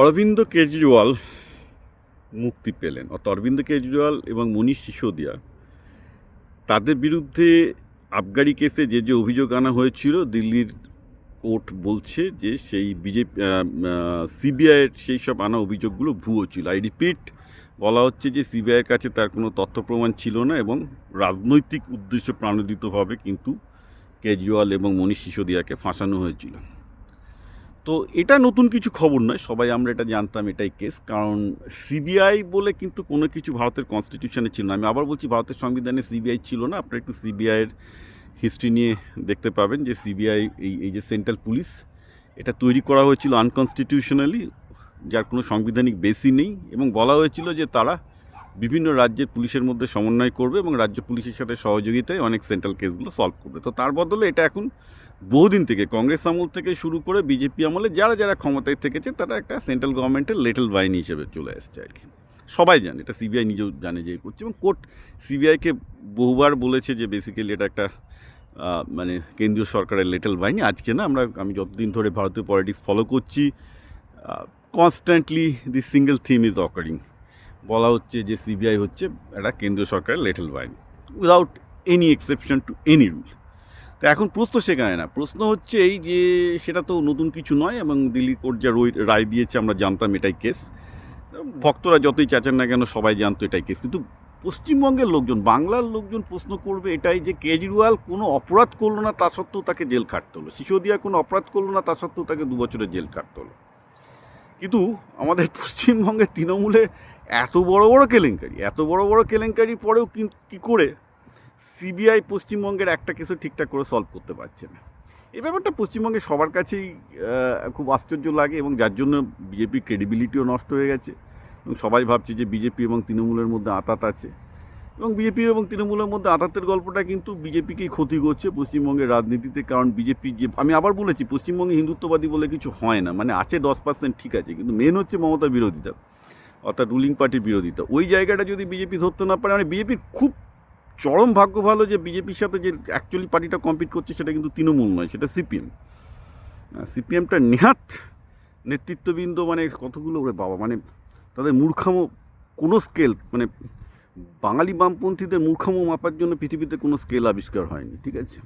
অরবিন্দ কেজরিওয়াল মুক্তি পেলেন। অর্থাৎ অরবিন্দ কেজরিওয়াল এবং মনীষ সিসোদিয়া, তাদের বিরুদ্ধে আবগারি কেসে যে অভিযোগ আনা হয়েছিল, দিল্লির কোর্ট বলছে যে সেই বিজেপি সিবিআইয়ের সেই সব আনা অভিযোগগুলো ভুয়ো ছিল। আই রিপিট, বলা হচ্ছে যে সিবিআইয়ের কাছে তার কোনো তথ্য প্রমাণ ছিল না এবং রাজনৈতিক উদ্দেশ্য প্রণোদিতভাবে কিন্তু কেজরিওয়াল এবং মনীষ সিসোদিয়াকে ফাঁসানো হয়েছিল। তো এটা নতুন কিছু খবর নয়, সবাই আমরা এটা জানতাম, এটাই কেস। কারণ সিবিআই বলে কিন্তু কোনো কিছু ভারতের কনস্টিটিউশনে ছিল না। আমি আবার বলছি, ভারতের সংবিধানে সিবিআই ছিল না। আপনারা একটু সিবিআইয়ের হিস্ট্রি নিয়ে দেখতে পাবেন যে সিবিআই এই যে সেন্ট্রাল পুলিশ, এটা তৈরি করা হয়েছিল আনকনস্টিটিউশনালি, যার কোনো সাংবিধানিক বেসই নেই, এবং বলা হয়েছিল যে তারা বিভিন্ন রাজ্যের পুলিশের মধ্যে সমন্বয় করবে এবং রাজ্য পুলিশের সাথে সহযোগিতায় অনেক সেন্ট্রাল কেসগুলো সলভ করবে। তো তার বদলে এটা এখন বহুদিন থেকে, কংগ্রেস আমল থেকে শুরু করে বিজেপি আমলে যারা যারা ক্ষমতায় থেকেছে, তারা একটা সেন্ট্রাল গভর্নমেন্টের লিটল বাহিনী হিসেবে চলে আসছে আর কি। সবাই জানে, এটা সিবিআই নিজেও জানে যে করছে, এবং কোর্ট সিবিআইকে বহুবার বলেছে যে বেসিক্যালি এটা একটা মানে কেন্দ্রীয় সরকারের লিটল বাহিনী। আজকে না, আমি যতদিন ধরে ভারতীয় পলিটিক্স ফলো করছি, constantly the single theme is occurring. বলা হচ্ছে যে সিবিআই হচ্ছে একটা কেন্দ্রীয় সরকারের লিটল বাহিনী, without any exception to any rule. তো এখন প্রশ্ন সেখানে না, প্রশ্ন হচ্ছে এই যে সেটা তো নতুন কিছু নয়, এবং দিল্লি কোর্ট যা রায় দিয়েছে আমরা জানতাম এটাই কেস। ভক্তরা যতই চাচ্ছেন না কেন, সবাই জানতো এটাই কেস। কিন্তু পশ্চিমবঙ্গের লোকজন, বাংলার লোকজন প্রশ্ন করবে এটাই যে কেজরিওয়াল কোনো অপরাধ করলো না, তা সত্ত্বেও তাকে জেল খাটতে হলো। সিসোদিয়া কোনো অপরাধ করলো না, তা সত্ত্বেও তাকে 2 বছরের জেল খাটতে হলো। কিন্তু আমাদের পশ্চিমবঙ্গের তৃণমূলে এত বড় বড় কেলেঙ্কারি পরেও কী করে সিবিআই পশ্চিমবঙ্গের একটা কেসও ঠিকঠাক করে সলভ করতে পারছে না। এই ব্যাপারটা পশ্চিমবঙ্গে সবার কাছেই খুব আশ্চর্য লাগে, এবং যার জন্য বিজেপির ক্রেডিবিলিটিও নষ্ট হয়ে গেছে, এবং সবাই ভাবছে যে বিজেপি এবং তৃণমূলের মধ্যে আঁতাত আছে, এবং বিজেপি এবং তৃণমূলের মধ্যে আঁতাতের গল্পটা কিন্তু বিজেপিকেই ক্ষতি করছে পশ্চিমবঙ্গের রাজনীতিতে। কারণ বিজেপি যে, আমি আবার বলেছি, পশ্চিমবঙ্গে হিন্দুত্ববাদী বলে কিছু হয় না, মানে আছে 10% ঠিক আছে, কিন্তু মেন হচ্ছে মমতা বিরোধিতা, অর্থাৎ রুলিং পার্টির বিরোধিতা। ওই জায়গাটা যদি বিজেপি ধরতে না পারে, মানে বিজেপির খুব চরম ভাগ্য ভালো যে বিজেপির সাথে যে অ্যাকচুয়ালি পার্টিটা কম্পিট করছে সেটা কিন্তু তৃণমূল নয়, সেটা সিপিএম। সিপিএমটা নেহাত নেতৃত্ববৃন্দ, মানে কতগুলো ওরে বাবা, মানে তাদের মূর্খামো কোনো স্কেল, মানে বাঙালি বামপন্থীদের মূর্খামো মাপার জন্য পৃথিবীতে কোনো স্কেল আবিষ্কার হয়নি, ঠিক আছে।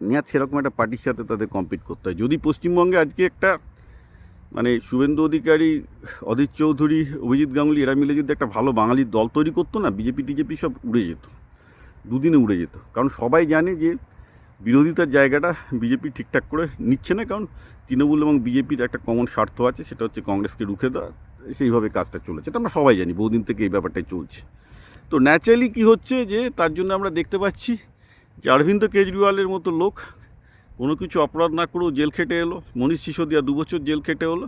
নেহাত সেরকম একটা পার্টির সাথে তাদের কম্পিট করতে হয়। যদি পশ্চিমবঙ্গে আজকে একটা, মানে শুভেন্দু অধিকারী, অধীর চৌধুরী, অভিজিৎ গাঙ্গুলি এরা মিলে যদি একটা ভালো বাঙালির দল তৈরি করতো না, বিজেপি টিজেপি সব উড়ে যেত, দুদিনে উড়ে যেত। কারণ সবাই জানে যে বিরোধিতার জায়গাটা বিজেপি ঠিকঠাক করে নিচ্ছে না, কারণ তৃণমূল এবং বিজেপির একটা কমন স্বার্থ আছে, সেটা হচ্ছে কংগ্রেসকে রুখে দেওয়া। সেইভাবে কাজটা চলেছে, এটা আমরা সবাই জানি, বহুদিন থেকে এই ব্যাপারটাই চলছে। তো ন্যাচারালি কী হচ্ছে যে তার জন্য আমরা দেখতে পাচ্ছি যে অরবিন্দ কেজরিওয়ালের মতো লোক কোনো কিছু অপরাধ না করেও জেল খেটে এলো, মনীষ সিসোদিয়া 2 বছর জেল খেটে হলো,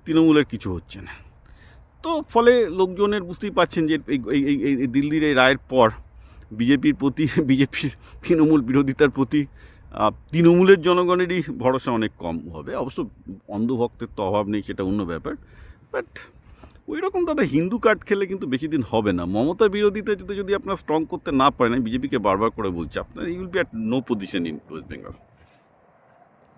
তৃণমূলের কিছু হচ্ছে না। তো ফলে লোকজনের বুঝতেই পারছেন যে এই দিল্লির এই রায়ের পর বিজেপির প্রতি, বিজেপির তৃণমূল বিরোধিতার প্রতি তৃণমূলের জনগণেরই ভরসা অনেক কম হবে। অবশ্য অন্ধভক্তের তো অভাব নেই, সেটা অন্য ব্যাপার। বাট ওই রকম দাদা হিন্দু কার্ড খেলে কিন্তু বেশি দিন হবে না। মমতা বিরোধিতা যদি আপনারা স্ট্রং করতে না পারেন, আমি বিজেপিকে বারবার করে বলছি, আপনার you will be at no position in West Bengal.